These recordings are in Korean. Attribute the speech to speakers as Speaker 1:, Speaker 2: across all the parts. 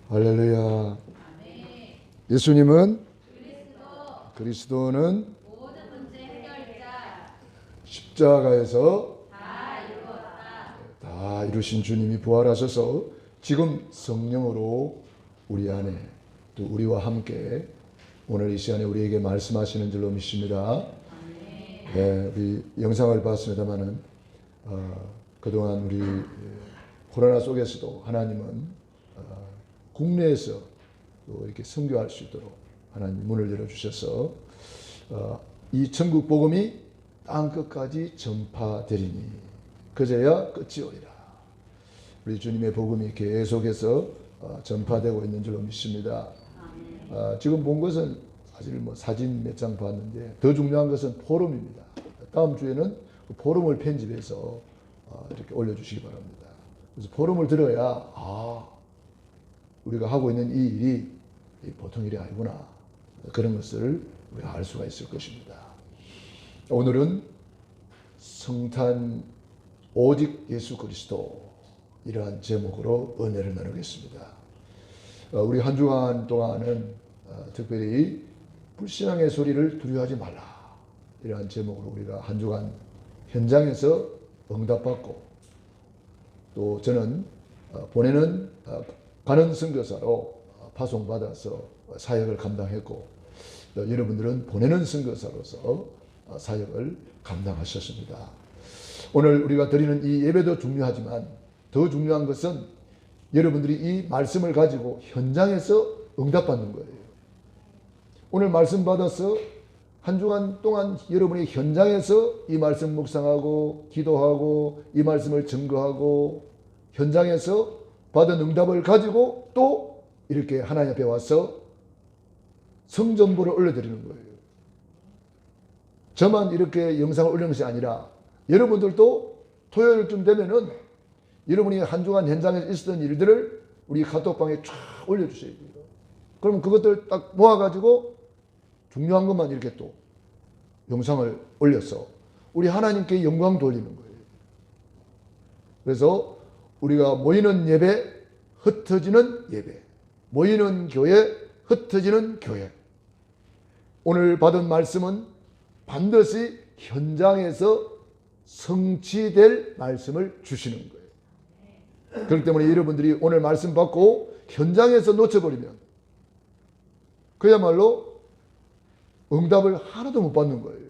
Speaker 1: 할렐루야. 예수님은 그리스도는
Speaker 2: 모든 문제 해결자
Speaker 1: 십자가에서
Speaker 2: 다 이루었다.
Speaker 1: 다 이루신 주님이 부활하셔서 지금 성령으로 우리 안에 또 우리와 함께 오늘 이 시간에 우리에게 말씀하시는 줄로 믿습니다. 네, 우리 영상을 봤습니다마는 그동안 우리 코로나 속에서도 하나님은 국내에서 또 이렇게 선교할 수 있도록 하나님 문을 열어주셔서 이 천국 복음이 땅 끝까지 전파되리니 그제야 끝이 오리라. 우리 주님의 복음이 계속해서 전파되고 있는 줄로 믿습니다. 지금 본 것은 사실 뭐 사진 몇 장 봤는데 더 중요한 것은 포럼입니다. 다음 주에는 그 포럼을 편집해서 이렇게 올려주시기 바랍니다. 그래서 포럼을 들어야 우리가 하고 있는 이 일이 보통 일이 아니구나, 그런 것을 우리가 알 수가 있을 것입니다. 오늘은 성탄 오직 예수 그리스도, 이러한 제목으로 은혜를 나누겠습니다. 우리 한 주간 동안은 특별히 불신앙의 소리를 두려워하지 말라, 이러한 제목으로 우리가 한 주간 현장에서 응답받고, 또 저는 가는 선교사로 파송받아서 사역을 감당했고, 여러분들은 보내는 선교사로서 사역을 감당하셨습니다. 오늘 우리가 드리는 이 예배도 중요하지만 더 중요한 것은 여러분들이 이 말씀을 가지고 현장에서 응답받는 거예요. 오늘 말씀 받아서 한 주간 동안 여러분이 현장에서 이 말씀 묵상하고 기도하고 이 말씀을 증거하고 현장에서 받은 응답을 가지고 또 이렇게 하나님 앞에 와서 성전부를 올려드리는 거예요. 저만 이렇게 영상을 올리는 것이 아니라 여러분들도 토요일쯤 되면은 여러분이 한 주간 현장에서 있었던 일들을 우리 카톡방에 쫙 올려주셔야 돼요. 그럼 그것들 딱 모아가지고 중요한 것만 이렇게 또 영상을 올려서 우리 하나님께 영광 돌리는 거예요. 그래서 우리가 모이는 예배, 흩어지는 예배, 모이는 교회, 흩어지는 교회. 오늘 받은 말씀은 반드시 현장에서 성취될 말씀을 주시는 거예요. 그렇기 때문에 여러분들이 오늘 말씀 받고 현장에서 놓쳐버리면 그야말로 응답을 하나도 못 받는 거예요.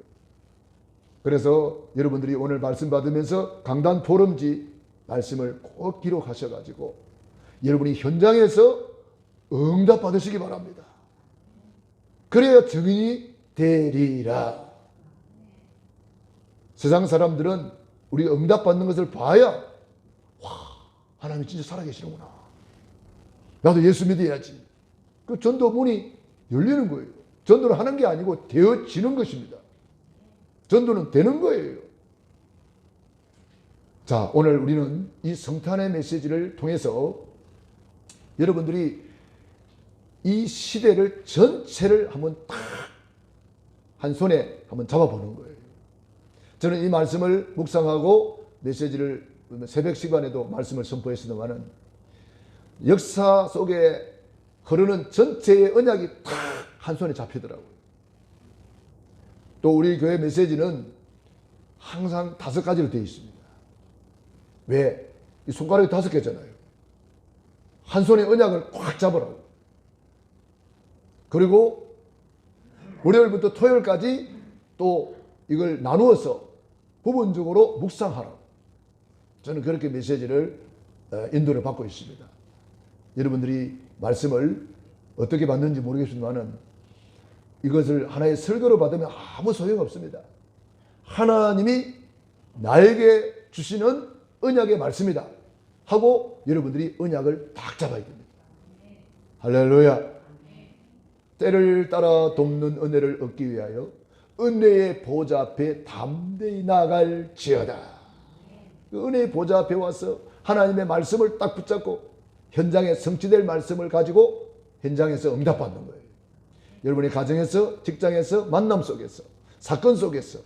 Speaker 1: 그래서 여러분들이 오늘 말씀 받으면서 강단 포럼지 말씀을 꼭 기록하셔가지고 여러분이 현장에서 응답 받으시기 바랍니다. 그래야 증인이 되리라. 세상 사람들은 우리가 응답 받는 것을 봐야 와, 하나님이 진짜 살아계시는구나, 나도 예수 믿어야지, 그 전도 문이 열리는 거예요. 전도를 하는 게 아니고 되어지는 것입니다. 전도는 되는 거예요. 자, 오늘 우리는 이 성탄의 메시지를 통해서 여러분들이 이 시대를 전체를 한번 딱 한 손에 한번 잡아보는 거예요. 저는 이 말씀을 묵상하고 메시지를 새벽 시간에도 말씀을 선포했습니다마는 역사 속에 흐르는 전체의 언약이 딱 한 손에 잡히더라고요. 또 우리 교회 메시지는 항상 5가지로 되어 있습니다. 왜? 이 손가락이 5개잖아요. 한 손에 언약을 꽉 잡으라고. 그리고 월요일부터 토요일까지 또 이걸 나누어서 부분적으로 묵상하라고. 저는 그렇게 메시지를 인도를 받고 있습니다. 여러분들이 말씀을 어떻게 받는지 모르겠지만은 이것을 하나의 설교로 받으면 아무 소용없습니다. 하나님이 나에게 주시는 언약의 말씀이다 하고 여러분들이 언약을 딱 잡아야 됩니다. 할렐루야. 때를 따라 돕는 은혜를 얻기 위하여 은혜의 보좌 앞에 담대히 나아갈지어다. 그 은혜의 보좌 앞에 와서 하나님의 말씀을 딱 붙잡고 현장에 성취될 말씀을 가지고 현장에서 응답받는 거예요. 여러분의 가정에서, 직장에서, 만남 속에서, 사건 속에서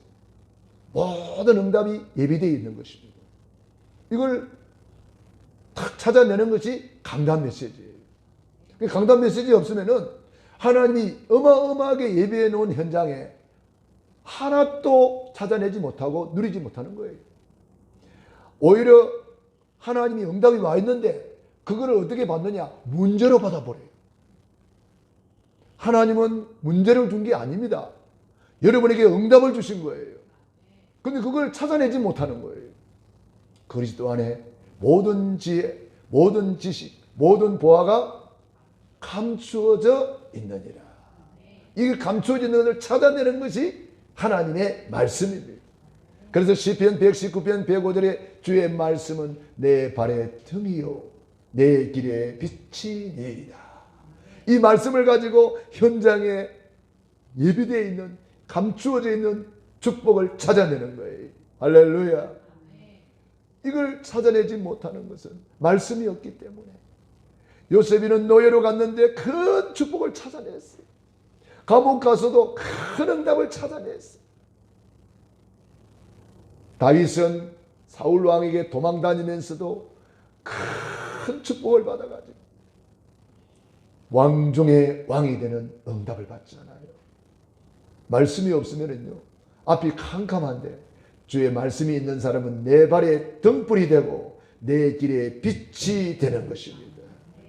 Speaker 1: 모든 응답이 예비되어 있는 것입니다. 이걸 탁 찾아내는 것이 강단 메시지예요. 강단 메시지 없으면은 하나님이 어마어마하게 예배해 놓은 현장에 하나도 찾아내지 못하고 누리지 못하는 거예요. 오히려 하나님이 응답이 와 있는데 그거를 어떻게 받느냐? 문제로 받아버려요. 하나님은 문제를 준 게 아닙니다. 여러분에게 응답을 주신 거예요. 근데 그걸 찾아내지 못하는 거예요. 그리스도 안에 모든 지혜, 모든 지식, 모든 보화가 감추어져 있느니라. 이게 감추어져 있는 것을 찾아내는 것이 하나님의 말씀입니다. 그래서 시편 119편 105절에 주의 말씀은 내 발의 등이요 내 길의 빛이니이다. 이 말씀을 가지고 현장에 예비되어 있는 감추어져 있는 축복을 찾아내는 거예요. 할렐루야. 이걸 찾아내지 못하는 것은 말씀이 없기 때문에. 요셉이는 노예로 갔는데 큰 축복을 찾아냈어요. 감옥 가서도 큰 응답을 찾아냈어요. 다윗은 사울 왕에게 도망 다니면서도 큰 축복을 받아가지고 왕 중의 왕이 되는 응답을 받잖아요. 말씀이 없으면은요, 앞이 캄캄한데 주의 말씀이 있는 사람은 내 발에 등불이 되고 내 길에 빛이 되는 것입니다.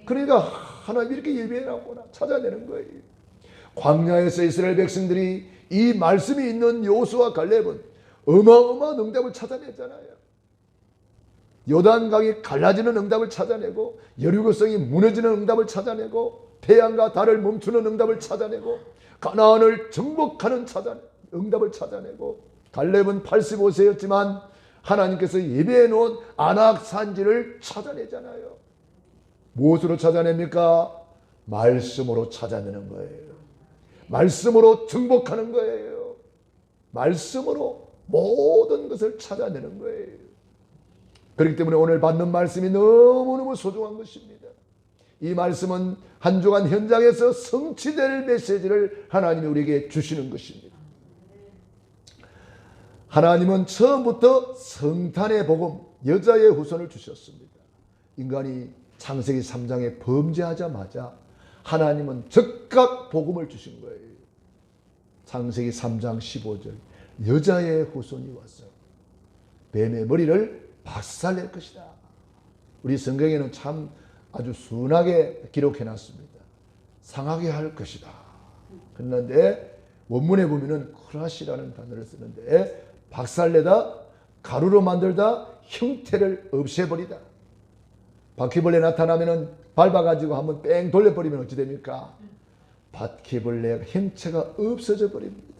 Speaker 1: 그러니까 하나님이 이렇게 예배해놨구나 찾아내는 거예요. 광야에서 이스라엘 백성들이 이 말씀이 있는 여호수아 갈렙은 어마어마한 응답을 찾아냈잖아요. 요단강이 갈라지는 응답을 찾아내고 여리고성이 무너지는 응답을 찾아내고 태양과 달을 멈추는 응답을 찾아내고 가나안을 정복하는 응답을 찾아내고 갈렙은 85세였지만 하나님께서 예배해 놓은 아낙 산지를 찾아내잖아요. 무엇으로 찾아냅니까? 말씀으로 찾아내는 거예요. 말씀으로 정복하는 거예요. 말씀으로 모든 것을 찾아내는 거예요. 그렇기 때문에 오늘 받는 말씀이 너무너무 소중한 것입니다. 이 말씀은 한 주간 현장에서 성취될 메시지를 하나님이 우리에게 주시는 것입니다. 하나님은 처음부터 성탄의 복음, 여자의 후손을 주셨습니다. 인간이 창세기 3장에 범죄하자마자 하나님은 즉각 복음을 주신 거예요. 창세기 3장 15절 여자의 후손이 와서 뱀의 머리를 박살낼 것이다. 우리 성경에는 참 아주 순하게 기록해놨습니다. 상하게 할 것이다. 그런데 원문에 보면은 크라시라는 단어를 쓰는데 박살내다, 가루로 만들다, 형태를 없애버리다. 바퀴벌레 나타나면은 밟아가지고 한번 뺑 돌려버리면 어찌 됩니까? 바퀴벌레 형체가 없어져 버립니다.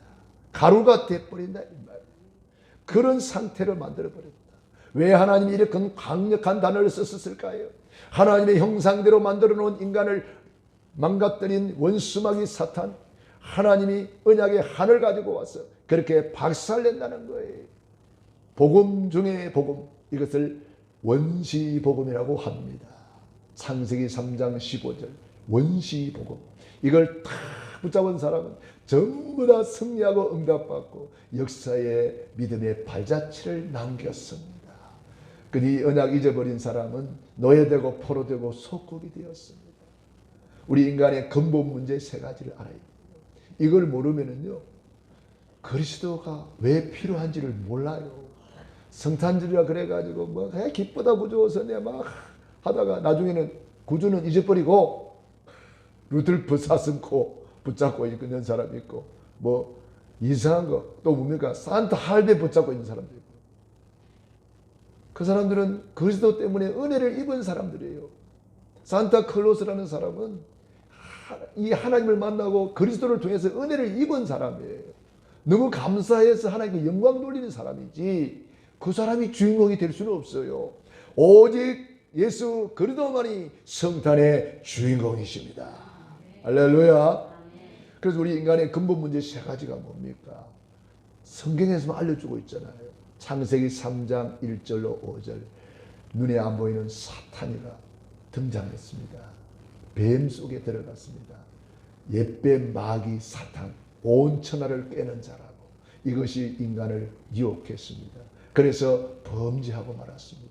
Speaker 1: 가루가 돼버린다. 그런 상태를 만들어버립니다. 왜 하나님이 이렇게 강력한 단어를 썼을까요? 하나님의 형상대로 만들어 놓은 인간을 망가뜨린 원수마귀 사탄, 하나님이 언약의 한을 가지고 와서 그렇게 박살낸다는 거예요. 복음 중에 복음, 이것을 원시복음이라고 합니다. 창세기 3장 15절 원시복음, 이걸 다 붙잡은 사람은 전부 다 승리하고 응답받고 역사의 믿음의 발자취를 남겼습니다. 그니 언약 잊어버린 사람은 노예되고 포로되고 속국이 되었습니다. 우리 인간의 근본 문제 세 가지를 알아야 돼요. 이걸 모르면은요, 그리스도가 왜 필요한지를 몰라요. 성탄절이라 그래가지고 뭐 기쁘다 구주어서 내 막 하다가 나중에는 구주는 잊어버리고 루들 벗사슴고 붙잡고 있는 사람이 있고, 뭐 이상한 거 또 뭡니까? 산타 할배 붙잡고 있는 사람도 있고. 그 사람들은 그리스도 때문에 은혜를 입은 사람들이에요. 산타클로스라는 사람은 이 하나님을 만나고 그리스도를 통해서 은혜를 입은 사람이에요. 너무 감사해서 하나님께 영광 돌리는 사람이지 그 사람이 주인공이 될 수는 없어요. 오직 예수 그리스도만이 성탄의 주인공이십니다. 할렐루야. 그래서 우리 인간의 근본 문제 세 가지가 뭡니까? 성경에서만 알려주고 있잖아요. 창세기 3장 1절로 5절 눈에 안 보이는 사탄이가 등장했습니다. 뱀 속에 들어갔습니다. 옛뱀 마귀 사탄, 온 천하를 깨는 자라고 이것이 인간을 유혹했습니다. 그래서 범죄하고 말았습니다.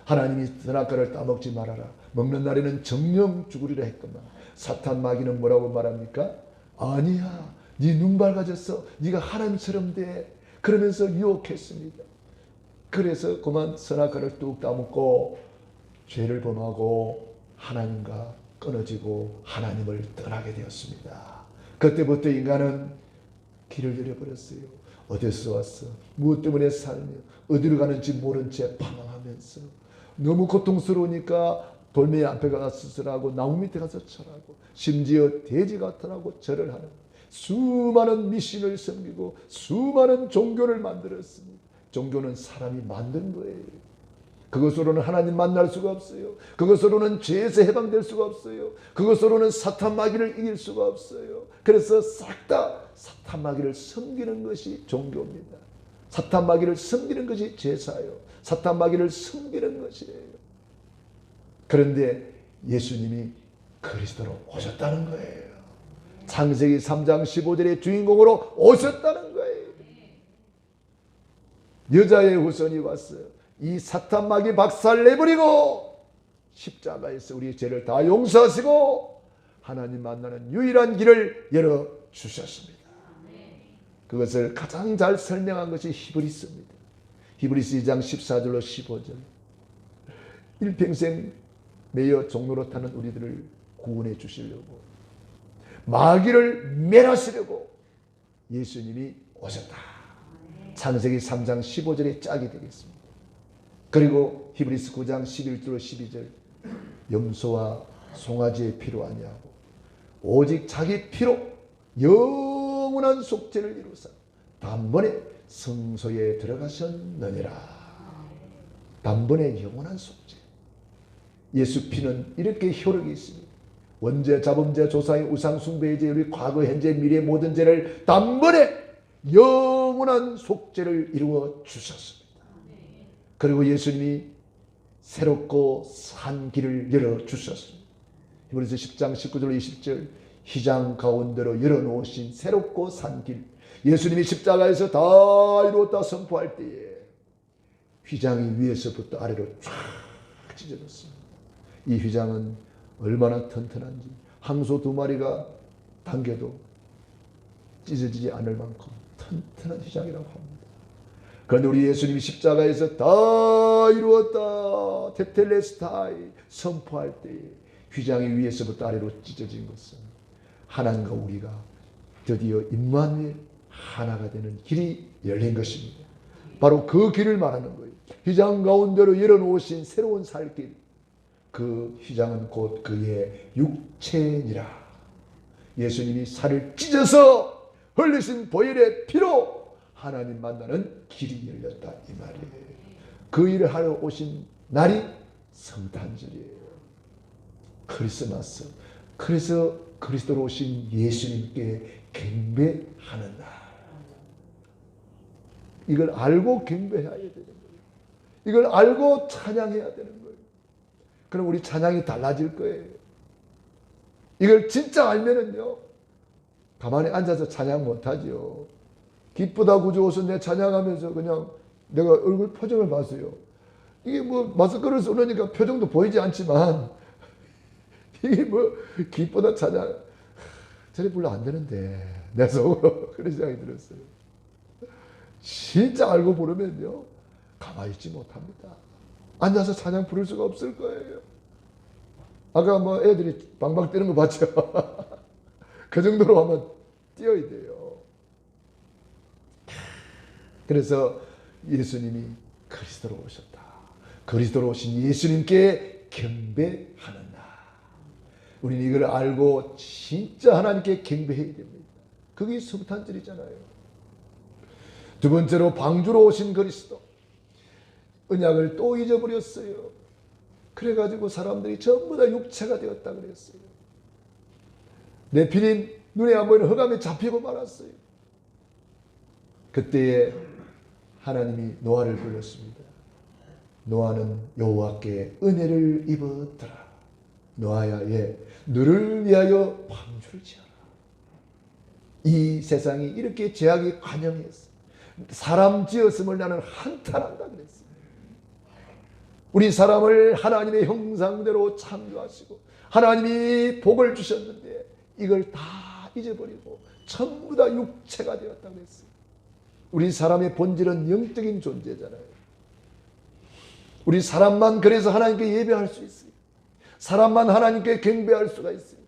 Speaker 1: 하나님이 선악과를 따먹지 말아라, 먹는 날에는 정령 죽으리라 했건만 사탄 마귀는 뭐라고 말합니까? 아니야, 네 눈 밝아졌어, 네가 하나님처럼 돼, 그러면서 유혹했습니다. 그래서 그만 선악과를 뚝 따먹고 죄를 범하고 하나님과 끊어지고 하나님을 떠나게 되었습니다. 그때부터 인간은 길을 잃어버렸어요. 어디서 왔어? 무엇 때문에 살며 어디로 가는지 모른 채 방황하면서 너무 고통스러우니까 돌멩이 앞에 가서 스스로하고 나무 밑에 가서 절하고 심지어 돼지 같으라고 절을 하는 수많은 미신을 섬기고 수많은 종교를 만들었습니다. 종교는 사람이 만든 거예요. 그것으로는 하나님 만날 수가 없어요. 그것으로는 죄에서 해방될 수가 없어요. 그것으로는 사탄 마귀를 이길 수가 없어요. 그래서 싹 다 사탄 마귀를 섬기는 것이 종교입니다. 사탄 마귀를 섬기는 것이 제사예요. 사탄 마귀를 섬기는 것이에요. 그런데 예수님이 그리스도로 오셨다는 거예요. 창세기 3장 15절의 주인공으로 오셨다는 거예요. 여자의 후손이 왔어요. 이 사탄 마귀 박살 내버리고 십자가에서 우리의 죄를 다 용서하시고 하나님 만나는 유일한 길을 열어주셨습니다. 그것을 가장 잘 설명한 것이 히브리서입니다. 히브리서 2장 14절로 15절. 일평생 매여 종로로 타는 우리들을 구원해 주시려고 마귀를 멸하시려고 예수님이 오셨다. 창세기 3장 15절의 짝이 되겠습니다. 그리고 히브리서 9장 11절로 12절. 염소와 송아지의 피로 아니하고 오직 자기 피로 영원한 속죄를 이루사 단번에 성소에 들어가셨느니라. 단번에 영원한 속죄. 예수 피는 이렇게 효력이 있습니다. 원죄, 자범죄, 조상의 우상 숭배의 죄, 우리 과거, 현재, 미래 모든 죄를 단번에 영원한 속죄를 이루어 주셨습니다. 그리고 예수님이 새롭고 산 길을 열어주셨습니다. 히브리서 10장 19절 20절. 휘장 가운데로 열어놓으신 새롭고 산 길. 예수님이 십자가에서 다 이루었다 선포할 때에 휘장이 위에서부터 아래로 쫙 찢어졌습니다. 이 휘장은 얼마나 튼튼한지 항소 2마리가 당겨도 찢어지지 않을 만큼 튼튼한 휘장이라고 합니다. 그런데 우리 예수님이 십자가에서 다 이루었다 테텔레스타이 선포할 때에 휘장이 위에서부터 아래로 찢어진 것은 하나님과 우리가 드디어 임마누엘 하나가 되는 길이 열린 것입니다. 바로 그 길을 말하는 거예요. 휘장 가운데로 열어놓으신 새로운 살길. 그 휘장은 곧 그의 육체니라. 예수님이 살을 찢어서 흘리신 보혈의 피로 하나님 만나는 길이 열렸다 이 말이에요. 그 일을 하러 오신 날이 성탄절이에요. 크리스마스. 그래서 그리스도로 오신 예수님께 경배하는 날. 이걸 알고 경배해야 되는 거예요. 이걸 알고 찬양해야 되는 거예요. 그럼 우리 찬양이 달라질 거예요. 이걸 진짜 알면은요, 가만히 앉아서 찬양 못하죠. 기쁘다 구주오서 내 찬양하면서 그냥 내가 얼굴 표정을 봤어요. 이게 뭐 마스크를 쓰려니까 표정도 보이지 않지만 이게 뭐 기쁘다 찬양 저래 불러 안 되는데 내 속으로 그런 생각이 들었어요. 진짜 알고 부르면요 가만히 있지 못합니다. 앉아서 찬양 부를 수가 없을 거예요. 아까 뭐 애들이 방방 뛰는 거 봤죠? 그 정도로 하면 뛰어야 돼요. 그래서 예수님이 그리스도로 오셨다. 그리스도로 오신 예수님께 경배하는 날. 우리는 이걸 알고 진짜 하나님께 경배해야 됩니다. 그게 성탄절이잖아요. 두 번째로 방주로 오신 그리스도. 언약을 또 잊어버렸어요. 그래가지고 사람들이 전부 다 육체가 되었다 그랬어요. 네피림 눈에 안 보이는 흑암에 잡히고 말았어요. 그때에 하나님이 노아를 불렀습니다. 노아는 여호와께 은혜를 입었더라. 노아야, 너를 위하여 방주를 지어라. 이 세상이 이렇게 죄악이 관영했어. 사람 지었음을 나는 한탄한다 그랬어요. 우리 사람을 하나님의 형상대로 창조하시고 하나님이 복을 주셨는데 이걸 다 잊어버리고 전부 다 육체가 되었다고 했어요. 우리 사람의 본질은 영적인 존재잖아요. 우리 사람만 그래서 하나님께 예배할 수 있어요. 사람만 하나님께 경배할 수가 있어요.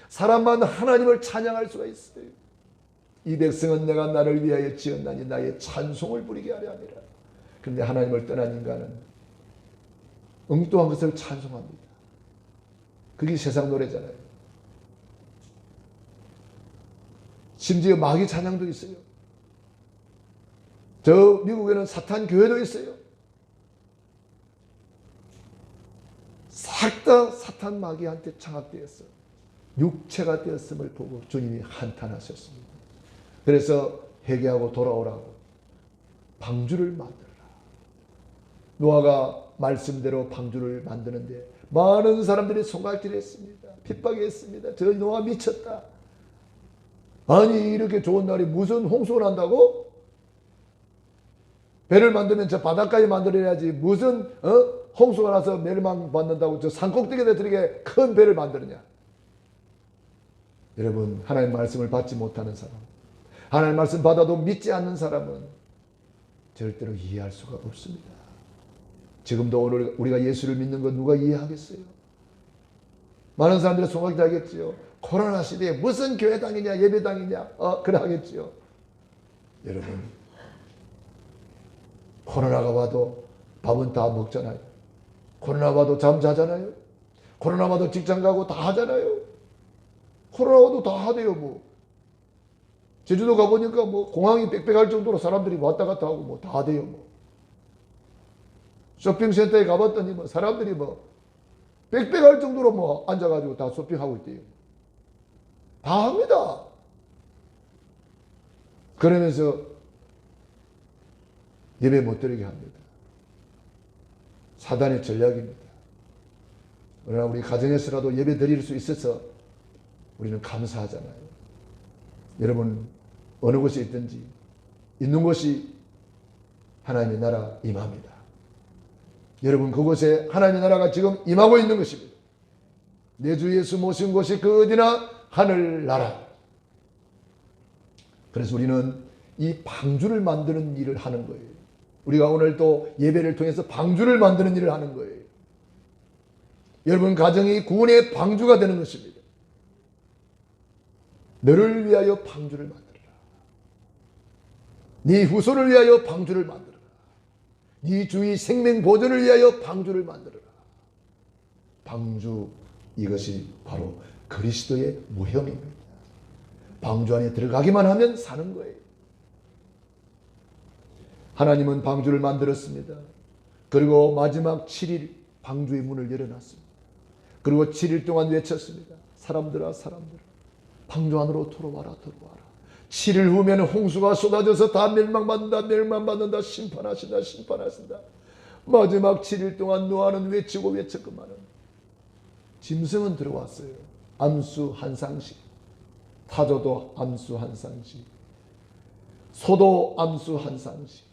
Speaker 1: 사람만 하나님을 찬양할 수가 있어요. 이 백성은 내가 나를 위하여 지었나니 나의 찬송을 부리게 하려 함이라. 그런데 하나님을 떠난 인간은 엉뚱한 것을 찬송합니다. 그게 세상 노래잖아요. 심지어 마귀 찬양도 있어요. 저 미국에는 사탄 교회도 있어요. 싹 다 사탄 마귀한테 장악되었어. 육체가 되었음을 보고 주님이 한탄하셨습니다. 그래서 회개하고 돌아오라고 방주를 만들어라. 노아가 말씀대로 방주를 만드는데 많은 사람들이 손가락질했습니다. 핍박했습니다. 저 노아 미쳤다. 아니 이렇게 좋은 날이 무슨 홍수가 난다고? 배를 만들면 저 바닷가에 만들어야지 무슨 홍수가 나서 멸망 받는다고 저 산꼭대기에 들게 큰 배를 만드느냐. 여러분 하나님 말씀을 받지 못하는 사람, 하나님 말씀 받아도 믿지 않는 사람은 절대로 이해할 수가 없습니다. 지금도 오늘 우리가 예수를 믿는 거 누가 이해하겠어요? 많은 사람들이 손가락질 하겠지요. 코로나 시대에 무슨 교회당이냐 예배당이냐 그래 하겠지요. 여러분 코로나가 와도 밥은 다 먹잖아요. 코로나 와도 잠 자잖아요. 코로나 와도 직장 가고 다 하잖아요. 코로나 와도 다 하대요. 뭐 제주도 가보니까 뭐 공항이 빽빽할 정도로 사람들이 왔다 갔다 하고 뭐 다 하대요. 뭐 쇼핑센터에 가봤더니 뭐 사람들이 뭐 빽빽할 정도로 뭐 앉아가지고 다 쇼핑하고 있대요. 다 합니다. 그러면서 예배 못 드리게 합니다. 사단의 전략입니다. 그러나 우리 가정에서라도 예배 드릴 수 있어서 우리는 감사하잖아요. 여러분 어느 곳에 있든지 있는 곳이 하나님의 나라 임합니다. 여러분 그곳에 하나님의 나라가 지금 임하고 있는 것입니다. 내 주 예수 모신 곳이 그 어디나 하늘나라. 그래서 우리는 이 방주를 만드는 일을 하는 거예요. 우리가 오늘 또 예배를 통해서 방주를 만드는 일을 하는 거예요. 여러분 가정이 구원의 방주가 되는 것입니다. 너를 위하여 방주를 만들어라. 네 후손을 위하여 방주를 만들어라. 네 주의 생명 보존을 위하여 방주를 만들어라. 방주 이것이 바로 그리스도의 모형입니다. 방주 안에 들어가기만 하면 사는 거예요. 하나님은 방주를 만들었습니다. 그리고 마지막 7일 방주의 문을 열어놨습니다. 그리고 7일 동안 외쳤습니다. 사람들아 사람들아 방주 안으로 들어와라 들어와라. 7일 후면 홍수가 쏟아져서 다 멸망받는다 멸망받는다 심판하신다 심판하신다. 마지막 7일 동안 노아는 외치고 외쳤구만은 짐승은 들어왔어요. 암수 한 쌍씩, 타조도 암수 한 쌍씩, 소도 암수 한 쌍씩,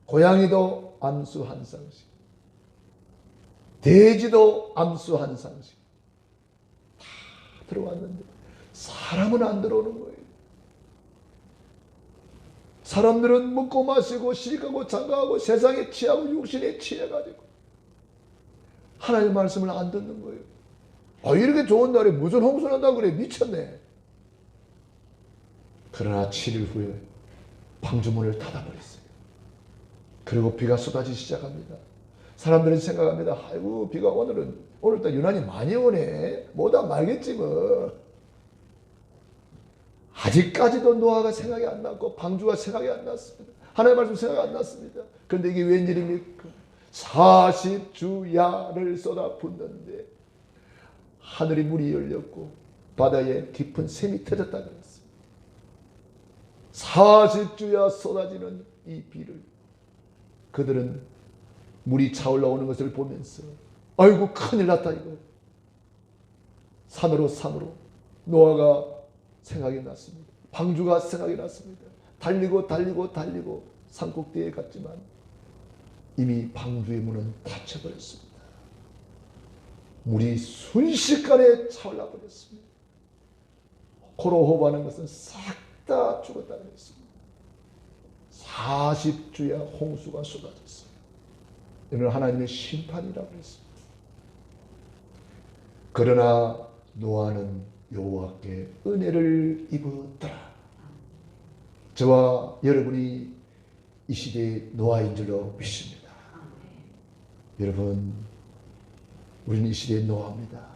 Speaker 1: 고양이도 암수 한 쌍씩, 돼지도 암수 한 쌍씩 다 들어왔는데 사람은 안 들어오는 거예요. 사람들은 먹고 마시고 시집가고 장가가고 세상에 취하고 육신에 취해가지고 하나님의 말씀을 안 듣는 거예요. 이렇게 좋은 날에 무슨 홍수 난다고 그래. 미쳤네. 그러나 7일 후에 방주문을 닫아버렸어요. 그리고 비가 쏟아지기 시작합니다. 사람들은 생각합니다. 아이고 비가 오늘따라 유난히 많이 오네. 뭐다 말겠지 뭐. 아직까지도 노아가 생각이 안 났고 방주가 생각이 안 났습니다. 하나님의 말씀 생각이 안 났습니다. 그런데 이게 웬일입니까? 40주야를 쏟아 붓는데 하늘이 문이 열렸고 바다에 깊은 샘이 터졌다고 했습니다. 40주야 쏟아지는 이 비를 그들은 물이 차올라오는 것을 보면서 아이고 큰일 났다 이거. 산으로 노아가 생각이 났습니다. 방주가 생각이 났습니다. 달리고 산꼭대기에 갔지만 이미 방주의 문은 닫혀버렸습니다. 물이 순식간에 차올라 버렸습니다. 코로 호흡하는 것은 싹 다 죽었다는 것입니다. 40주야 홍수가 쏟아졌어요. 이는 하나님의 심판이라고 했습니다. 그러나 노아는 여호와께 은혜를 입었더라. 저와 여러분이 이 시대의 노아인 줄로 믿습니다. 여러분, 우리는 이 시대의 노아입니다.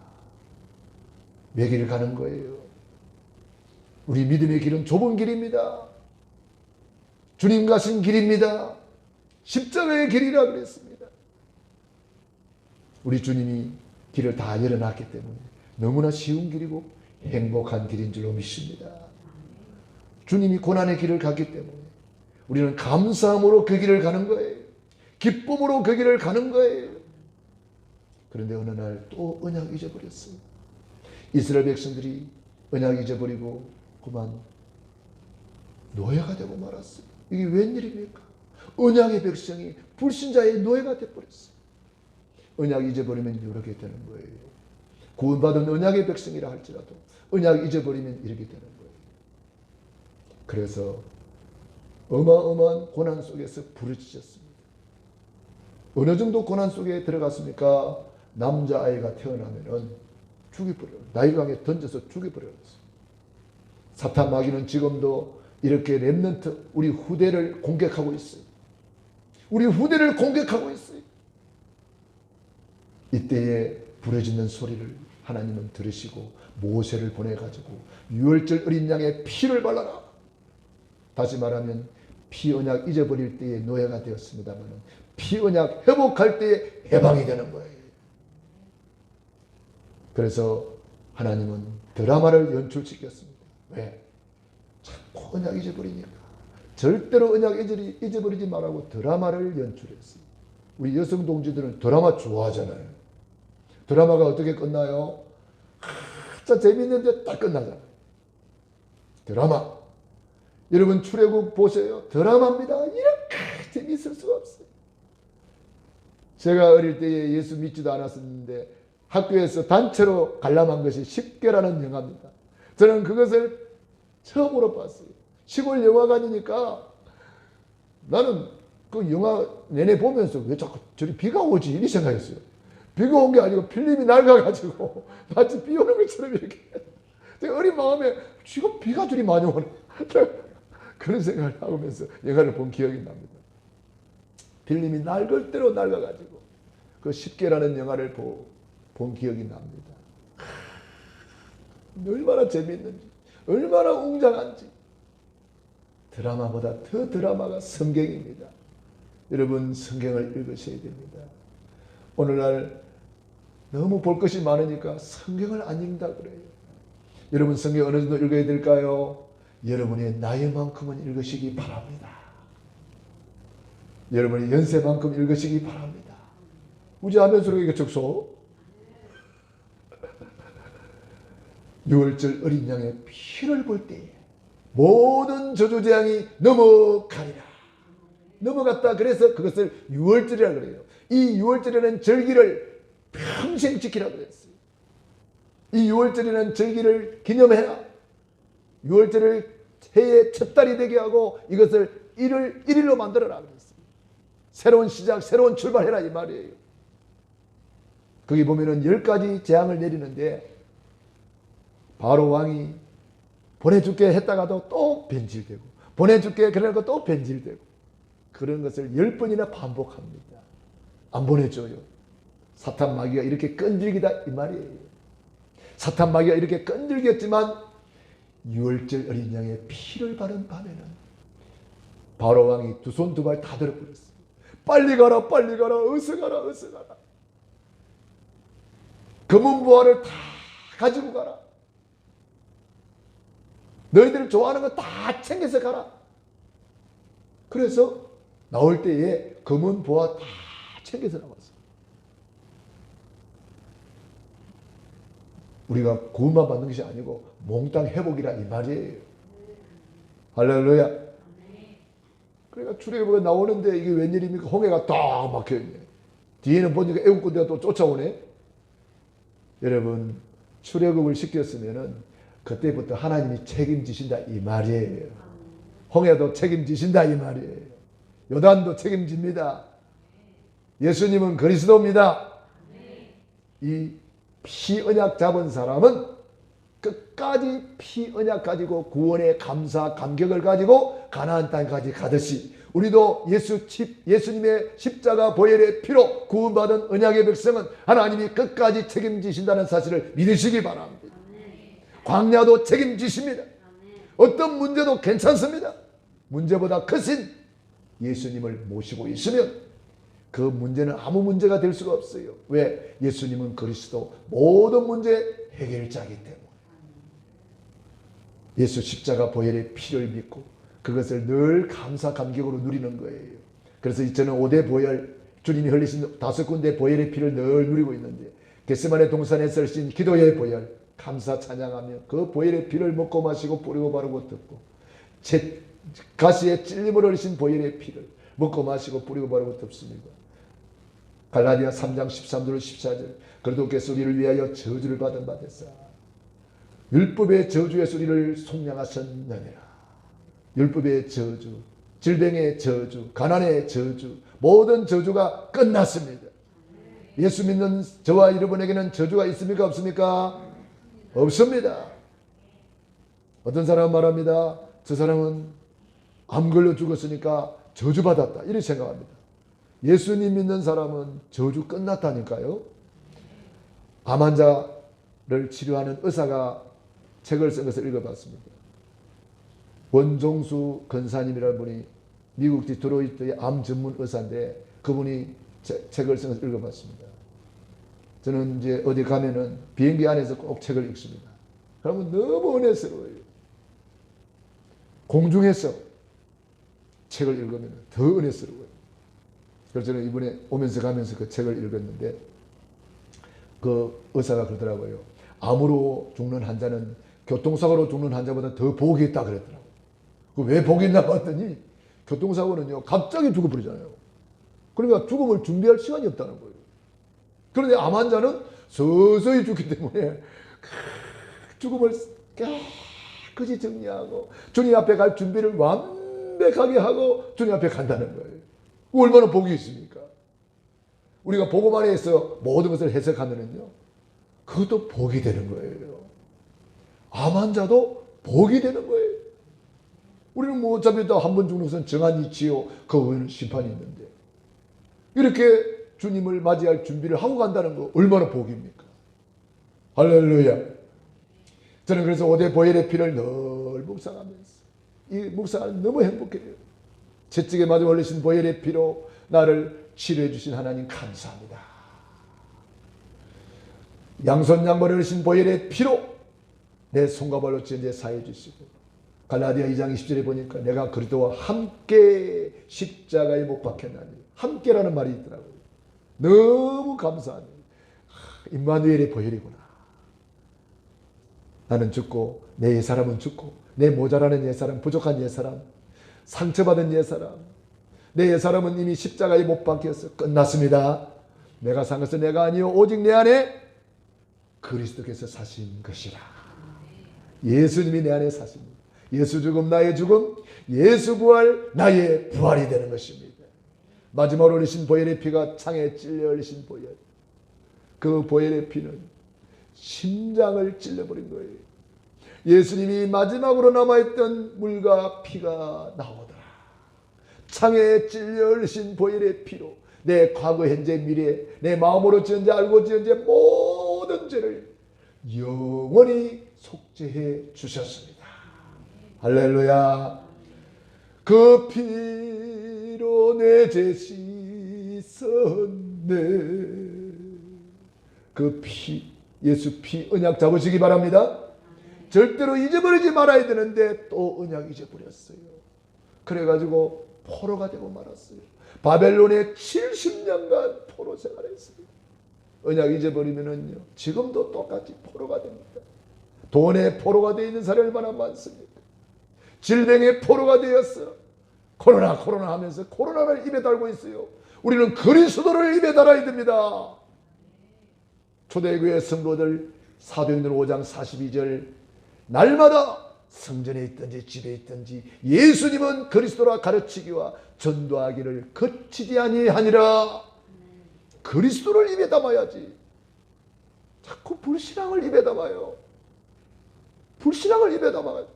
Speaker 1: 몇 길을 가는 거예요? 우리 믿음의 길은 좁은 길입니다. 주님 가신 길입니다. 십자가의 길이라 그랬습니다. 우리 주님이 길을 다 열어놨기 때문에 너무나 쉬운 길이고 행복한 길인 줄로 믿습니다. 주님이 고난의 길을 갔기 때문에 우리는 감사함으로 그 길을 가는 거예요. 기쁨으로 그 길을 가는 거예요. 그런데 어느 날 또 언약 잊어버렸어요. 이스라엘 백성들이 언약 잊어버리고 그만 노예가 되고 말았어요. 이게 웬일입니까? 언약의 백성이 불신자의 노예가 되어버렸어요. 언약 잊어버리면 이렇게 되는 거예요. 구원받은 언약의 백성이라 할지라도 언약 잊어버리면 이렇게 되는 거예요. 그래서 어마어마한 고난 속에서 부르짖었습니다. 어느 정도 고난 속에 들어갔습니까? 남자아이가 태어나면은 죽여버려요. 나일강에 던져서 죽여버렸어요. 사탄 마귀는 지금도 이렇게 렘넌트 우리 후대를 공격하고 있어요. 우리 후대를 공격하고 있어요. 이때에 부르짖는 소리를 하나님은 들으시고 모세를 보내가지고 유월절 어린 양의 피를 발라라. 다시 말하면 피언약 잊어버릴 때에 노예가 되었습니다만 피언약 회복할 때에 해방이 되는 거예요. 그래서 하나님은 드라마를 연출시켰습니다. 왜? 자꾸 언약 잊어버리니까. 절대로 언약 잊어버리지 말라고 드라마를 연출했어요. 우리 여성 동지들은 드라마 좋아하잖아요. 드라마가 어떻게 끝나요? 진짜 재밌는데 딱 끝나잖아요. 드라마. 여러분 출애굽 보세요. 드라마입니다. 이렇게 재밌을 수가 없어요. 제가 어릴 때에 예수 믿지도 않았었는데 학교에서 단체로 관람한 것이 10개라는 영화입니다. 저는 그것을 처음으로 봤어요. 시골 영화관이니까 나는 그 영화 내내 보면서 왜 자꾸 저리 비가 오지? 이 생각했어요. 비가 온 게 아니고 필름이 낡아가지고 마치 비 오는 것처럼 이렇게. 제가 어린 마음에 지금 비가 저리 많이 오네. 그런 생각을 하면서 영화를 본 기억이 납니다. 필름이 낡을 대로 낡아가지고 그 10개라는 영화를 본 기억이 납니다. 얼마나 재미있는지, 얼마나 웅장한지. 드라마보다 더 드라마가 성경입니다. 여러분 성경을 읽으셔야 됩니다. 오늘날 너무 볼 것이 많으니까 성경을 안 읽는다 그래요. 여러분 성경 어느 정도 읽어야 될까요? 여러분의 나이만큼은 읽으시기 바랍니다. 여러분의 연세만큼 읽으시기 바랍니다. 우지하면서 이게 적소? 6월절 어린 양의 피를 볼 때에 모든 저주재앙이 넘어가리라. 넘어갔다. 그래서 그것을 6월절이라고 그래요. 이 6월절이라는 절기를 평생 지키라고 그랬어요. 이 6월절이라는 절기를 기념해라. 6월절을 해의 첫 달이 되게 하고 이것을 1일로 만들어라 그랬어요. 새로운 시작, 새로운 출발해라 이 말이에요. 거기 보면은 10가지 재앙을 내리는데 바로 왕이 보내줄게 했다가도 또 변질되고 보내줄게 그러니까 또 변질되고 그런 것을 10번이나 반복합니다. 안 보내줘요. 사탄 마귀가 이렇게 끈질기다 이 말이에요. 사탄 마귀가 이렇게 끈질겼지만 6월절 어린 양의 피를 바른 밤에는 바로 왕이 두 손 두 발 다 들어버렸어요. 빨리 가라 빨리 가라 어서 가라 어서 가라. 검은 보화를 다 가지고 가라. 너희들 좋아하는 거 다 챙겨서 가라. 그래서 나올 때에 검은 보화 다 챙겨서 나왔어요. 우리가 구원만 받는 것이 아니고 몽땅 회복이라 이 말이에요. 할렐루야. 그러니까 출애굽에 나오는데 이게 웬일입니까? 홍해가 딱 막혀있네. 뒤에는 보니까 애국군대가 또 쫓아오네. 여러분, 출애굽을 시켰으면은 그때부터 하나님이 책임지신다 이 말이에요. 홍해도 책임지신다 이 말이에요. 요단도 책임집니다. 예수님은 그리스도입니다. 이 피언약 잡은 사람은 끝까지 피언약 가지고 구원의 감사 감격을 가지고 가나안 땅까지 가듯이 우리도 예수님의 십자가 보혈의 피로 구원받은 언약의 백성은 하나님이 끝까지 책임지신다는 사실을 믿으시기 바랍니다. 광야도 책임지십니다. 어떤 문제도 괜찮습니다. 문제보다 크신 예수님을 모시고 있으면 그 문제는 아무 문제가 될 수가 없어요. 왜? 예수님은 그리스도 모든 문제 해결자이기 때문에. 예수 십자가 보혈의 피를 믿고 그것을 늘 감사 감격으로 누리는 거예요. 그래서 저는 5대 보혈, 주님이 흘리신 5군데 보혈의 피를 늘 누리고 있는데 겟세마네 동산에서 흘리신 기도의 보혈 감사 찬양하며 그 보혈의 피를 먹고 마시고 뿌리고 바르고 듣고 가시에 찔림을 흘리신 보혈의 피를 먹고 마시고 뿌리고 바르고 듣습니다. 갈라디아 3장 13절 14절 그리스도께서 우리를 위하여 저주를 받은 바 됐사 율법의 저주에서 우리를 속량하셨느니라. 율법의 저주, 질병의 저주, 가난의 저주, 모든 저주가 끝났습니다. 예수 믿는 저와 여러분에게는 저주가 있습니까? 없습니까? 없습니다. 어떤 사람은 말합니다. 저 사람은 암 걸려 죽었으니까 저주받았다 이렇게 생각합니다. 예수님 믿는 사람은 저주 끝났다니까요. 암 환자를 치료하는 의사가 책을 쓴 것을 읽어봤습니다. 원종수 근사님이라는 분이 미국 디트로이트의 암 전문 의사인데 그분이 책을 쓴 것을 읽어봤습니다. 저는 이제 어디 가면은 비행기 안에서 꼭 책을 읽습니다. 그러면 너무 은혜스러워요. 공중에서 책을 읽으면 더 은혜스러워요. 그래서 저는 이번에 오면서 가면서 그 책을 읽었는데 그 의사가 그러더라고요. 암으로 죽는 환자는 교통사고로 죽는 환자보다 더 복이 있다 그랬더라고요. 왜 복이 있나 봤더니 교통사고는요 갑자기 죽어버리잖아요. 그러니까 죽음을 준비할 시간이 없다는 거예요. 그런데 암 환자는 서서히 죽기 때문에 죽음을 깨끗이 정리하고 주님 앞에 갈 준비를 완벽하게 하고 주님 앞에 간다는 거예요. 얼마나 복이 있습니까? 우리가 복음 안에서 모든 것을 해석하면은요 그것도 복이 되는 거예요. 암 환자도 복이 되는 거예요. 우리는 뭐 어차피 한 번 죽는 것은 정한 이치요 그 후에는 심판이 있는데 이렇게 주님을 맞이할 준비를 하고 간다는 거 얼마나 복입니까? 할렐루야. 저는 그래서 5대 보혈의 피를 늘 묵상하면서 이 묵상을 너무 행복해요. 채찍에 맞아 흘리신 보혈의 피로 나를 치료해 주신 하나님 감사합니다. 양손 양발에 흘리신 보혈의 피로 내 손과 발로 지은 사해 주시고 갈라디아 2장 20절에 보니까 내가 그리스도와 함께 십자가에 못 박혔나니 함께라는 말이 있더라고요. 너무 감사합니다. 임마누엘의 보혈이구나. 나는 죽고 내 옛사람은 죽고 내 모자라는 옛사람 부족한 옛사람 상처받은 옛사람 내 옛사람은 이미 십자가에 못 박혔어. 끝났습니다. 내가 산 것은 내가 아니요 오직 내 안에 그리스도께서 사신 것이라. 예수님이 내 안에 사십니다. 예수 죽음 나의 죽음 예수 부활 나의 부활이 되는 것입니다. 마지막으로 흘리신 보혈의 피가 창에 찔려 흘리신 보혈 그 보혈의 피는 심장을 찔러버린 거예요. 예수님이 마지막으로 남아있던 물과 피가 나오더라. 창에 찔려 흘리신 보혈의 피로 내 과거 현재 미래 내 마음으로 지은 죄 알고 지은 죄 모든 죄를 영원히 속죄해 주셨습니다. 할렐루야. 그 피로 내 죄 씻었네. 그 피 예수 피 언약 잡으시기 바랍니다. 절대로 잊어버리지 말아야 되는데 또 언약 잊어버렸어요. 그래가지고 포로가 되고 말았어요. 바벨론에 70년간 포로 생활했어요. 언약 잊어버리면은요 지금도 똑같이 포로가 됩니다. 돈의 포로가 되어 있는 사람이 얼마나 많습니까? 질병의 포로가 되었어. 코로나 하면서 코로나를 입에 달고 있어요. 우리는 그리스도를 입에 달아야 됩니다. 초대교회 성도들 사도행전 5장 42절 날마다 성전에 있든지 집에 있든지 예수님은 그리스도라 가르치기와 전도하기를 그치지 아니하니라. 그리스도를 입에 담아야지. 자꾸 불신앙을 입에 담아요. 불신앙을 입에 담아요.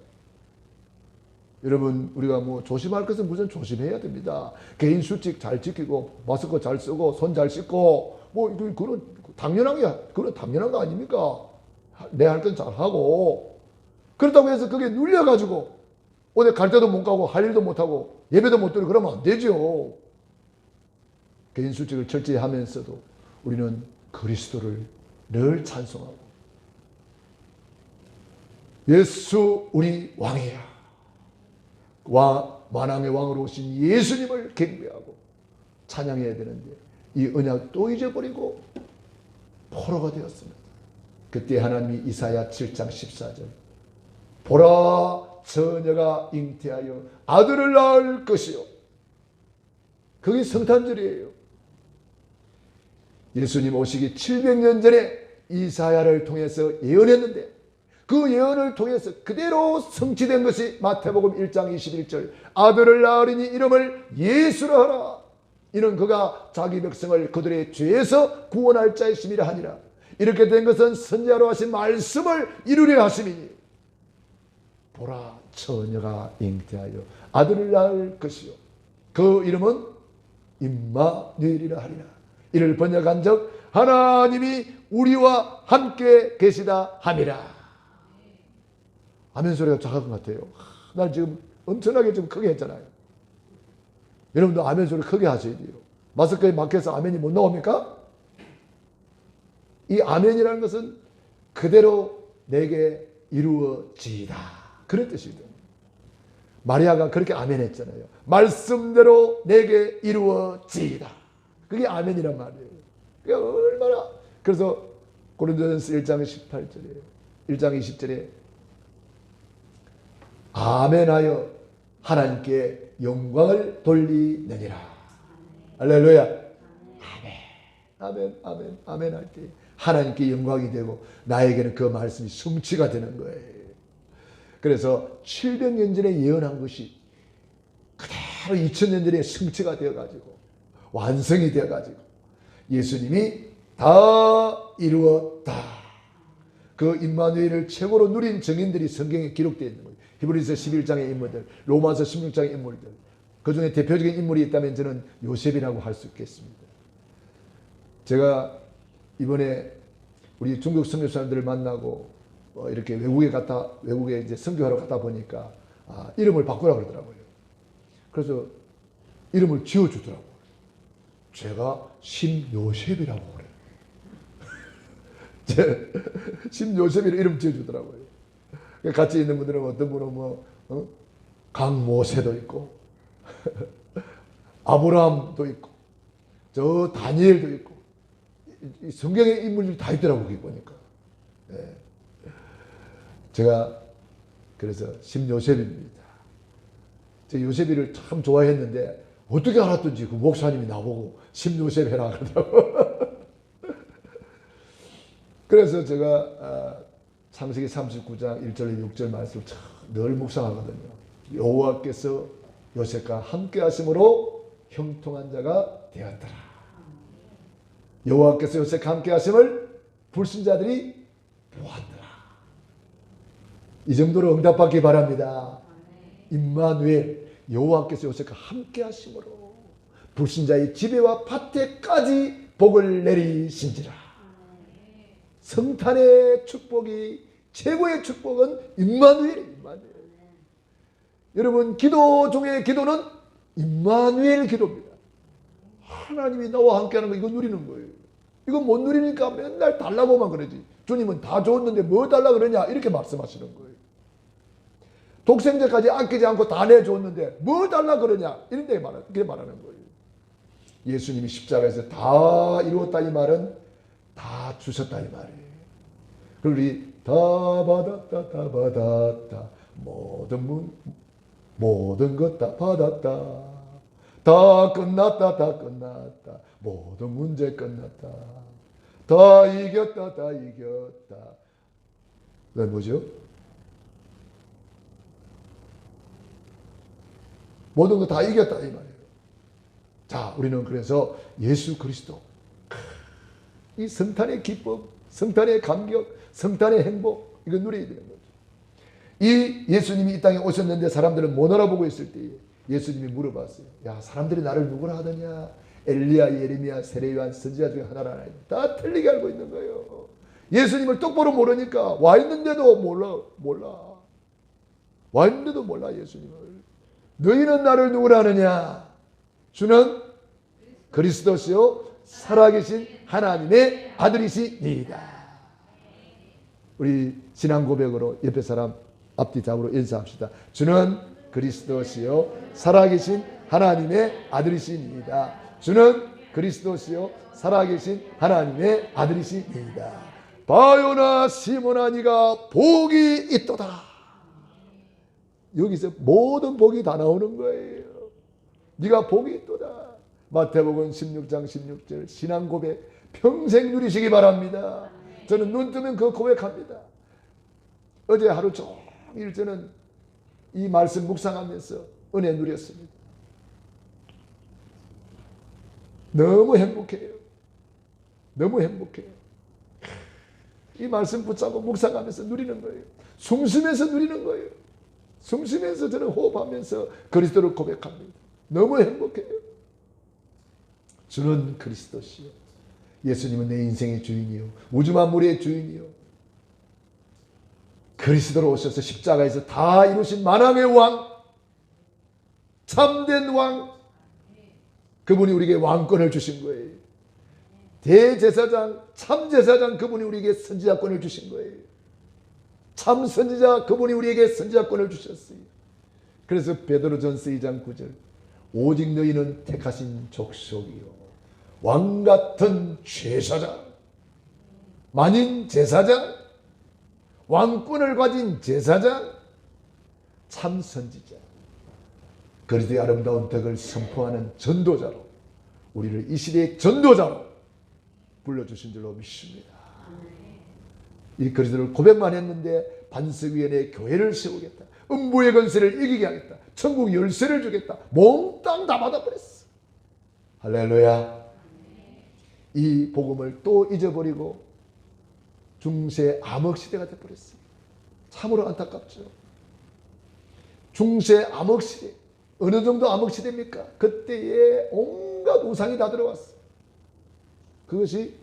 Speaker 1: 여러분, 우리가 뭐 조심할 것은 무슨 조심해야 됩니다. 개인 수칙 잘 지키고 마스크 잘 쓰고 손 잘 씻고 뭐 그런 당연한 거 아닙니까? 내 할 건 잘 하고. 그렇다고 해서 그게 눌려가지고 어디 갈 때도 못 가고 할 일도 못 하고 예배도 못 드리고 그러면 안 되죠. 개인 수칙을 철저히 하면서도 우리는 그리스도를 늘 찬송하고 예수 우리 왕이야. 만왕의 왕으로 오신 예수님을 경배하고 찬양해야 되는데 이 언약 또 잊어버리고 포로가 되었습니다. 그때 하나님이 이사야 7장 14절 보라 처녀가 잉태하여 아들을 낳을 것이요. 그게 성탄절이에요. 예수님 오시기 700년 전에 이사야를 통해서 예언했는데 그 예언을 통해서 그대로 성취된 것이 마태복음 1장 21절 아들을 낳으리니 이름을 예수라 하라. 이는 그가 자기 백성을 그들의 죄에서 구원할 자이심이라 하니라. 이렇게 된 것은 선지자로 하신 말씀을 이루려 하심이니 보라 처녀가 잉태하여 아들을 낳을 것이요 그 이름은 임마누엘이라 하리라. 이를 번역한 적 하나님이 우리와 함께 계시다 함이라. 아멘 소리가 작은 것 같아요. 난 지금 엄청나게 좀 크게 했잖아요. 여러분도 아멘 소리 크게 하셔야 돼요. 마스크에 막혀서 아멘이 못 나옵니까? 이 아멘이라는 것은 그대로 내게 이루어지이다. 그런 뜻이거든요. 마리아가 그렇게 아멘 했잖아요. 말씀대로 내게 이루어지이다. 그게 아멘이란 말이에요. 그게 얼마나. 그래서 고린도전서 1장 18절에 1장 20절에 아멘하여 하나님께 영광을 돌리느니라. 할렐루야. 아멘 할 때 하나님께 영광이 되고 나에게는 그 말씀이 성취가 되는 거예요. 그래서 700년 전에 예언한 것이 그대로 2000년 전에 성취가 되어가지고 완성이 되어가지고 예수님이 다 이루었다. 그 임마누엘을 최고로 누린 증인들이 성경에 기록되어 있는 거예요. 히브리서 11장의 인물들, 로마서 16장의 인물들. 그 중에 대표적인 인물이 있다면 저는 요셉이라고 할 수 있겠습니다. 제가 이번에 우리 중국 선교사님들을 만나고 이렇게 외국에 이제 선교하러 갔다 보니까 이름을 바꾸라 그러더라고요. 그래서 이름을 지어주더라고요. 제가 심요셉이라고 그래요. 심요셉이라고 이름 지어주더라고요. 같이 있는 분들은 어떤 분은 강모세도 있고 아브라함도 있고 저 다니엘도 있고 성경의 인물들이 다 있더라고요. 거기 보니까. 네. 제가 그래서 심요셉입니다. 제가 요셉이를 참 좋아했는데 어떻게 알았던지 그 목사님이 나보고 심요셉 해라 그러더라고요. 그래서 제가 창세기 39장 1절 6절 말씀을 늘 묵상하거든요. 여호와께서 요셉과 함께 하심으로 형통한 자가 되었더라. 여호와께서 요셉과 함께 하심을 불신자들이 보았더라. 이 정도로 응답받기 바랍니다. 임마누엘 여호와께서 요셉과 함께 하심으로 불신자의 지배와 파퇴까지 복을 내리신지라. 성탄의 축복이 최고의 축복은 임마누엘이에요. 임마누엘. 여러분 기도 중에 기도는 임마누엘 기도입니다. 하나님이 나와 함께하는 거 이거 누리는 거예요. 이거 못 누리니까 맨날 달라고만 그러지. 주님은 다 줬는데 뭐 달라 그러냐 이렇게 말씀하시는 거예요. 독생자까지 아끼지 않고 다 내줬는데 뭐 달라 그러냐 이렇게 말하는 거예요. 예수님이 십자가에서 다 이루었다 이 말은 다 주셨다 이 말이에요. 그리고 우리 다 받았다 모든 모든 것 다 받았다. 다 끝났다. 다 끝났다. 모든 문제 끝났다. 다 이겼다. 다 이겼다. 그게 뭐죠? 모든 거 다 이겼다 이 말이에요. 자, 우리는 그래서 예수 그리스도, 이 성탄의 기쁨, 성탄의 감격, 성탄의 행복, 이거 누려야 되는 거죠. 이 예수님이 이 땅에 오셨는데 사람들은 못 알아보고 있을 때에 예수님이 물어봤어요. 야, 사람들이 나를 누구라 하더냐? 엘리야, 예레미야, 세례요한, 선지자 중에 하나라. 다 틀리게 알고 있는 거예요. 예수님을 똑바로 모르니까 와 있는데도 몰라. 와 있는데도 몰라 예수님을. 너희는 나를 누구라 하느냐? 주는 그리스도시요 살아계신 하나님의 아들이시니이다. 우리 신앙 고백으로 옆에 사람 앞뒤 잡으로 인사합시다. 주는 그리스도시요 살아계신 하나님의 아들이시니이다. 주는 그리스도시요 살아계신 하나님의 아들이시니이다. 바요나 시몬아 네가 복이 있도다. 여기서 모든 복이 다 나오는 거예요. 네가 복이 있도다. 마태복음 16장 16절 신앙 고백 평생 누리시기 바랍니다. 저는 눈 뜨면 그 고백합니다. 어제 하루 종일 저는 이 말씀 묵상하면서 은혜 누렸습니다. 너무 행복해요. 너무 행복해요. 이 말씀 붙잡고 묵상하면서 누리는 거예요. 숨쉬면서 누리는 거예요. 숨쉬면서 저는 호흡하면서 그리스도를 고백합니다. 너무 행복해요. 주는 그리스도시요. 예수님은 내 인생의 주인이요. 우주 만물의 주인이요. 그리스도로 오셔서 십자가에서 다 이루신 만왕의 왕, 참된 왕, 그분이 우리에게 왕권을 주신 거예요. 대제사장, 참제사장 그분이 우리에게 선지자권을 주신 거예요. 참 선지자 그분이 우리에게 선지자권을 주셨어요. 그래서 베드로전서 2장 9절 오직 너희는 택하신 족속이요 왕같은 제사장, 만인 제사장, 왕권을 가진 제사장, 참 선지자, 그리스도의 아름다운 덕을 선포하는 전도자로 우리를 이 시대의 전도자로 불러주신 줄로 믿습니다. 이 그리스도를 고백만 했는데 반석 위에 내 교회를 세우겠다. 음부의 권세를 이기게 하겠다. 천국 열쇠를 주겠다. 몽땅 다 받아버렸어. 할렐루야. 이 복음을 또 잊어버리고 중세 암흑시대가 되어버렸어요. 참으로 안타깝죠. 중세 암흑시대. 어느 정도 암흑시대입니까? 그때에 온갖 우상이 다 들어왔어요. 그것이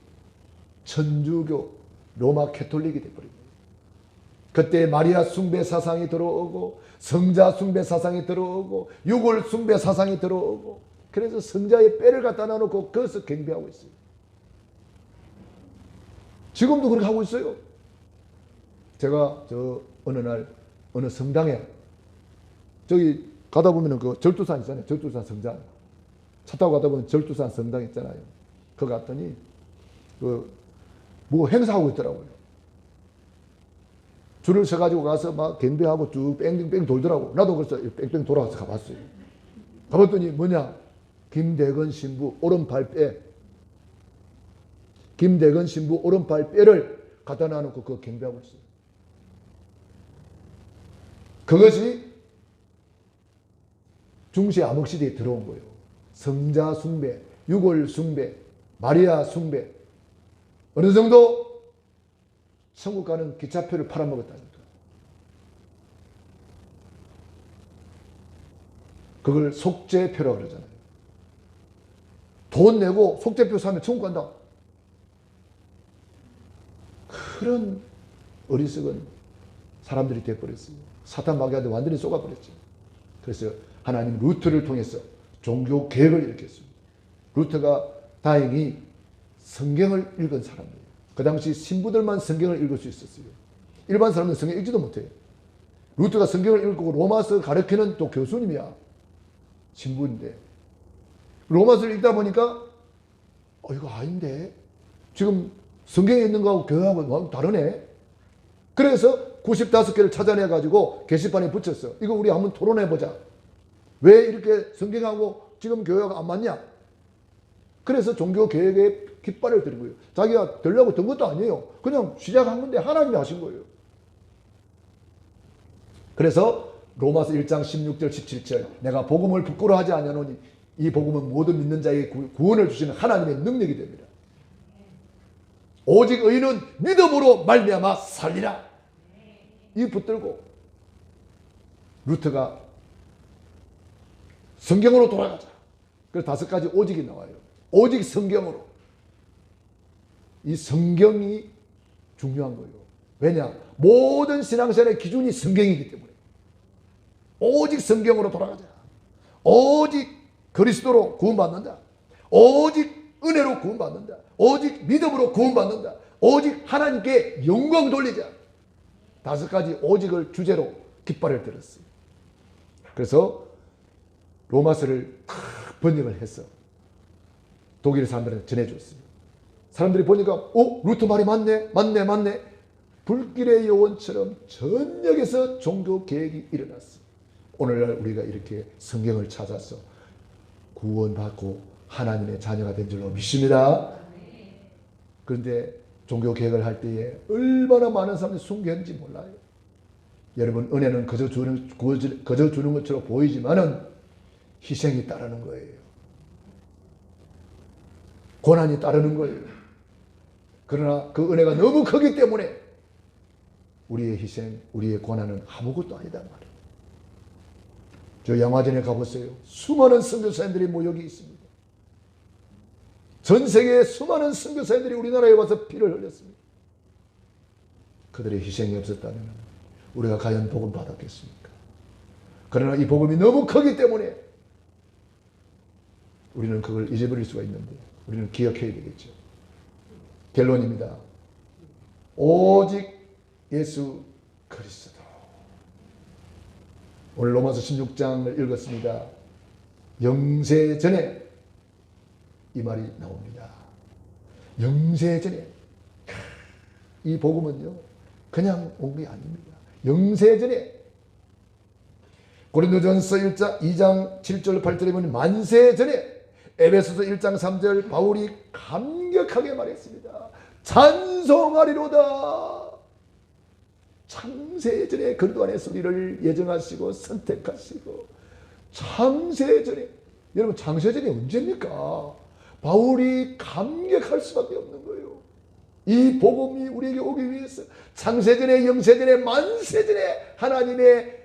Speaker 1: 천주교 로마 캐톨릭이 되어버립니다. 그때 마리아 숭배 사상이 들어오고 성자 숭배 사상이 들어오고 유골 숭배 사상이 들어오고 그래서 성자의 뼈를 갖다 놔놓고 그것을 경배하고 있어요. 지금도 그렇게 하고 있어요. 제가 어느 날 어느 성당에 저기 가다 보면은 그 절두산 있잖아요. 절두산 성당. 차 타고 가다 보면 절두산 성당 있잖아요. 거기 갔더니 뭐 행사하고 있더라고요. 줄을 서가지고 가서 막 경배하고 쭉 뺑뺑뺑 돌더라고. 나도 그래서 뺑뺑 돌아가서 가봤어요. 가봤더니 뭐냐? 김대건 신부 오른팔 뼈를 갖다 놔놓고 그거 경배하고 있어요. 그것이 중세 암흑시대에 들어온 거예요. 성자 숭배, 유골 숭배, 마리아 숭배. 어느 정도 천국 가는 기차표를 팔아먹었다니까. 그걸 속죄표라고 그러잖아요. 돈 내고 속죄표 사면 천국 간다. 그런 어리석은 사람들이 되어버렸어요. 사탄 마귀한테 완전히 쏘가버렸죠. 그래서 하나님 루터를 통해서 종교 개혁을 일으켰습니다. 루터가 다행히 성경을 읽은 사람이에요. 그 당시 신부들만 성경을 읽을 수 있었어요. 일반 사람은 성경 읽지도 못해요. 루터가 성경을 읽고 로마서 가르치는 또 교수님이야. 신부인데. 로마서를 읽다 보니까 이거 아닌데 지금 성경에 있는 거하고 교회하고 다르네. 그래서 95개를 찾아내가지고 게시판에 붙였어. 이거 우리 한번 토론해보자. 왜 이렇게 성경하고 지금 교회가 안 맞냐? 그래서 종교개혁에 깃발을 들은 거예요. 자기가 되려고 든 것도 아니에요. 그냥 시작한 건데 하나님이 하신 거예요. 그래서 로마서 1장 16절 17절 내가 복음을 부끄러워하지 아니하노니 이 복음은 모든 믿는 자에게 구원을 주시는 하나님의 능력이 됩니다. 오직 의인은 믿음으로 말미암아 살리라. 이 붙들고 루터가 성경으로 돌아가자. 그래서 5가지 오직이 나와요. 오직 성경으로. 이 성경이 중요한 거예요. 왜냐? 모든 신앙생활의 기준이 성경이기 때문에. 오직 성경으로 돌아가자. 오직 그리스도로 구원받는다. 오직 은혜로 구원받는다. 오직 믿음으로 구원받는다. 오직 하나님께 영광 돌리자. 5가지 오직을 주제로 깃발을 들었어요. 그래서 로마서를 번역을 해서 독일 사람들한테 전해줬어요. 사람들이 보니까 루터 말이 맞네. 불길의 요원처럼 전역에서 종교 개혁이 일어났어요. 오늘날 우리가 이렇게 성경을 찾아서 구원받고 하나님의 자녀가 된 줄로 믿습니다. 그런데 종교 개혁을 할 때에 얼마나 많은 사람들이 순교했는지 몰라요. 여러분, 은혜는 그저 주는 것처럼 보이지만은 희생이 따르는 거예요. 고난이 따르는 거예요. 그러나 그 은혜가 너무 크기 때문에 우리의 희생, 우리의 고난은 아무것도 아니다 말이에요. 저 양화전에 가보세요. 수많은 선교사님들이 모여기 있습니다. 전 세계의 수많은 선교사님들이 우리나라에 와서 피를 흘렸습니다. 그들의 희생이 없었다면 우리가 과연 복음 받았겠습니까? 그러나 이 복음이 너무 크기 때문에 우리는 그걸 잊어버릴 수가 있는데 우리는 기억해야 되겠죠. 결론입니다. 오직 예수 그리스도. 오늘 로마서 16장을 읽었습니다. 영세전에 이 말이 나옵니다. 영세전에. 이 복음은요 그냥 온 게 아닙니다. 영세전에. 고린도전서 2장 7절 8절에 보면 만세전에. 에베소서 1장 3절 바울이 감격하게 말했습니다. 찬송하리로다. 창세전에 그리스도안에서 우리를 예정하시고 선택하시고 창세전에. 여러분, 창세전이 언제입니까? 바울이 감격할 수밖에 없는 거예요. 이 복음이 우리에게 오기 위해서 창세전에, 영세전에, 만세전에 하나님의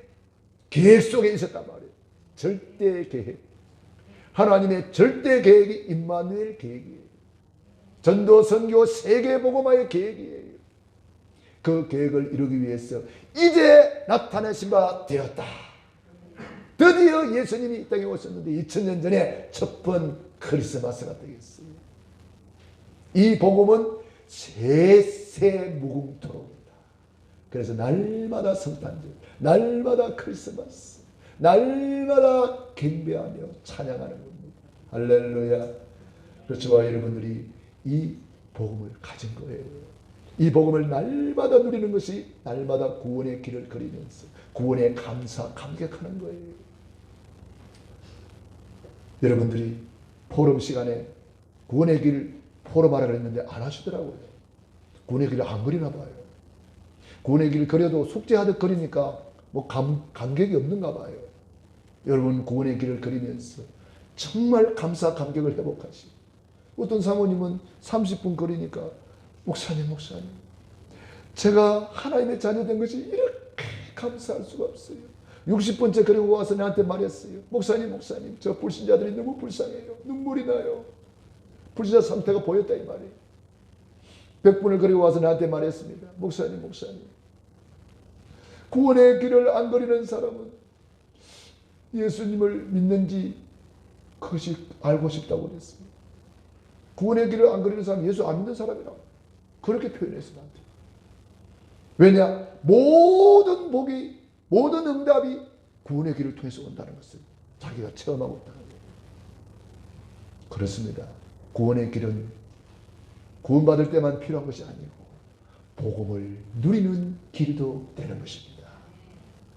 Speaker 1: 계획 속에 있었단 말이에요. 절대 계획. 하나님의 절대 계획이 임마누엘 계획이에요. 전도, 선교, 세계 복음화의 계획이에요. 그 계획을 이루기 위해서 이제 나타내신 바 되었다. 드디어 예수님이 이 땅에 오셨는데 2000년 전에 첫 번 크리스마스가 되겠어요. 이 복음은 세세무궁토록입니다. 그래서 날마다 성탄절, 날마다 크리스마스, 날마다 경배하며 찬양하는 겁니다. 할렐루야. 그렇죠. 저와 여러분들이 이 복음을 가진 거예요. 이 복음을 날마다 누리는 것이 날마다 구원의 길을 걸으면서 구원의 감격하는 거예요. 여러분들이 포럼 시간에 구원의 길 포럼하라고 했는데 안 하시더라고요. 구원의 길을 안 그리나 봐요. 구원의 길을 그려도 숙제하듯 그리니까 뭐 감격이 없는가 봐요. 여러분, 구원의 길을 그리면서 정말 감격을 회복하시고, 어떤 사모님은 30분 그리니까 목사님 제가 하나님의 자녀 된 것이 이렇게 감사할 수가 없어요. 60번째 그리고 와서 나한테 말했어요. 목사님 저 불신자들이 너무 불쌍해요. 눈물이 나요. 불신자 상태가 보였다 이 말이에요. 100분을 그리고 와서 나한테 말했습니다. 목사님 구원의 길을 안 그리는 사람은 예수님을 믿는지 그것이 알고 싶다고 그랬습니다. 구원의 길을 안 그리는 사람은 예수 안 믿는 사람이라고 그렇게 표현했어요. 나한테. 왜냐? 모든 복이, 모든 응답이 구원의 길을 통해서 온다는 것을 자기가 체험하고 있다는 거예요. 그렇습니다. 구원의 길은 구원받을 때만 필요한 것이 아니고 복음을 누리는 길도 되는 것입니다.